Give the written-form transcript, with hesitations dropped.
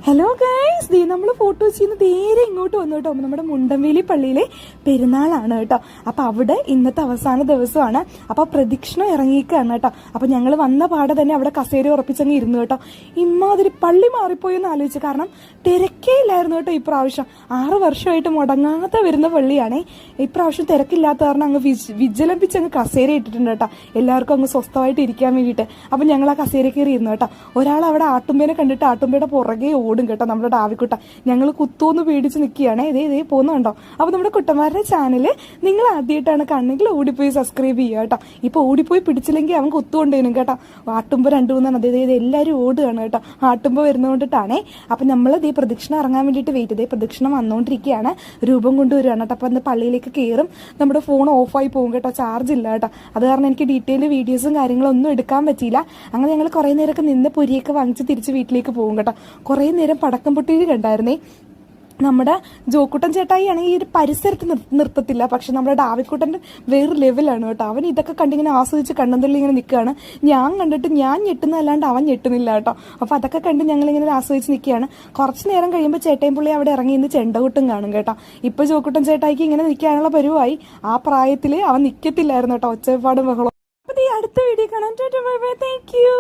Hello guys, ദേ നമ്മൾ photo വെച്ചിന്ന് നേരെ ഇങ്ങോട്ട് വന്നു കേട്ടോ. നമ്മുടെ മുണ്ടംവേലി പള്ളിയിലെ പെരുന്നാളാണ് കേട്ടോ. അപ്പൊ അവിടെ ഇന്നത്തെ അവസാന ദിവസമാണ്. അപ്പൊ പ്രദക്ഷിണം ഇറങ്ങിയിരിക്കുകയാണ് കേട്ടോ. അപ്പൊ ഞങ്ങൾ വന്ന പാടെ തന്നെ അവിടെ കസേര ഉറപ്പിച്ചങ്ങ് ഇരുന്നു കേട്ടോ. ഇമ്മാതിരി പള്ളി മാറിപ്പോയി എന്ന് ആലോചിച്ചു. കാരണം തിരക്കേ ഇല്ലായിരുന്നു കേട്ടോ ഇപ്രാവശ്യം. 6 വർഷമായിട്ട് മുടങ്ങാതെ വരുന്ന പള്ളിയാണേ. ഇപ്രാവശ്യം തിരക്കില്ലാത്ത കാരണം അങ്ങ് വിജലംപിച്ച് അങ്ങ് കസേര ഇട്ടിട്ടുണ്ട് കേട്ടോ. എല്ലാവർക്കും അങ്ങ് സ്വസ്ഥമായിട്ട് ഇരിക്കാൻ വേണ്ടിയിട്ട്. അപ്പൊ ഞങ്ങൾ ആ കസേര കയറി ഇരുന്നു കേട്ടോ. ഒരാൾ അവിടെ ആട്ടുമ്പേനെ കണ്ടിട്ട് ആട്ടുമ്പയുടെ പുറകെ ഓടും കേട്ടോ. നമ്മുടെ ഡാവിക്കുട്ട ഞങ്ങൾ കുത്തോന്ന് പേടിച്ച് നിൽക്കുകയാണേ. ഇതേ പോകുന്നുണ്ടോ. അപ്പൊ നമ്മുടെ കുട്ടന്മാരുടെ ചാനല് നിങ്ങൾ ആദ്യമായിട്ടാണ് കാണുന്നെങ്കിൽ ഓടിപ്പോയി സബ്സ്ക്രൈബ് ചെയ്യുക കേട്ടോ. ഇപ്പൊ ഓടിപ്പോയി പിടിച്ചില്ലെങ്കിൽ അവൻ കുത്തുകൊണ്ടേനും കേട്ടോ. ആട്ടുമ്പോ 2-3 അതായത് എല്ലാവരും ഓടുകയാണ് കേട്ടോ. ആട്ടുമ്പോ വരുന്നതുകൊണ്ടിട്ടാണേ. അപ്പൊ നമ്മൾ ഇതേ പ്രദക്ഷിണം ഇറങ്ങാൻ വേണ്ടിയിട്ട് വെയിറ്റ് ചെയ്തേ. പ്രദക്ഷിണം വന്നുകൊണ്ടിരിക്കുകയാണ്. രൂപം കൊണ്ടുവരികയാണ് കേട്ടോ. അപ്പൊ അന്ന് പള്ളിയിലേക്ക് കയറും. നമ്മുടെ ഫോൺ ഓഫായി പോകും കേട്ടോ. ചാർജ് ഇല്ല കേട്ടോ. അത് കാരണം എനിക്ക് ഡീറ്റെയിൽ വീഡിയോസും കാര്യങ്ങളും ഒന്നും എടുക്കാൻ പറ്റിയില്ല. അങ്ങനെ ഞങ്ങൾ കുറെ നേരമൊക്കെ നിന്ന് പൊരിയൊക്കെ വാങ്ങിച്ച് തിരിച്ച് വീട്ടിലേക്ക് പോകും കേട്ടോ. കുറെ നേരം പടക്കം പൊട്ടിയിൽ കണ്ടായിരുന്നേ. നമ്മുടെ ജോക്കുട്ടൻ ചേട്ടായി ആണെങ്കിൽ ഈ ഒരു പരിസരത്ത് നിർത്തത്തില്ല. പക്ഷെ നമ്മുടെ ഡാവിക്കുട്ടൻ്റെ വേറെ ലെവലാണ് കേട്ടോ. അവൻ ഇതൊക്കെ കണ്ടിങ്ങനെ ആസ്വദിച്ച് കണ്ണന്തള്ളി ഇങ്ങനെ നിൽക്കുകയാണ്. ഞാൻ കണ്ടിട്ട് ഞാൻ ഞെട്ടുന്നതല്ലാണ്ട് അവൻ ഞെട്ടുന്നില്ല കേട്ടോ. അപ്പോൾ അതൊക്കെ കണ്ട് ഞങ്ങളിങ്ങനെ ആസ്വദിച്ച് നിൽക്കുകയാണ്. കുറച്ച് നേരം കഴിയുമ്പോൾ ചേട്ടയും പുള്ളി അവിടെ ഇറങ്ങി നിന്ന് ചെണ്ടകൊട്ടും കാണും കേട്ടോ. ഇപ്പോൾ ജോക്കുട്ടൻ ചേട്ടായിക്ക് ഇങ്ങനെ നിൽക്കാനുള്ള പരുവായി. ആ പ്രായത്തിൽ അവൻ നിൽക്കത്തില്ലായിരുന്നു കേട്ടോ. ഒച്ചപ്പാടും ബഹളം. അപ്പോൾ ഈ അടുത്ത വീഡിയോ കാണാൻ താങ്ക് യു.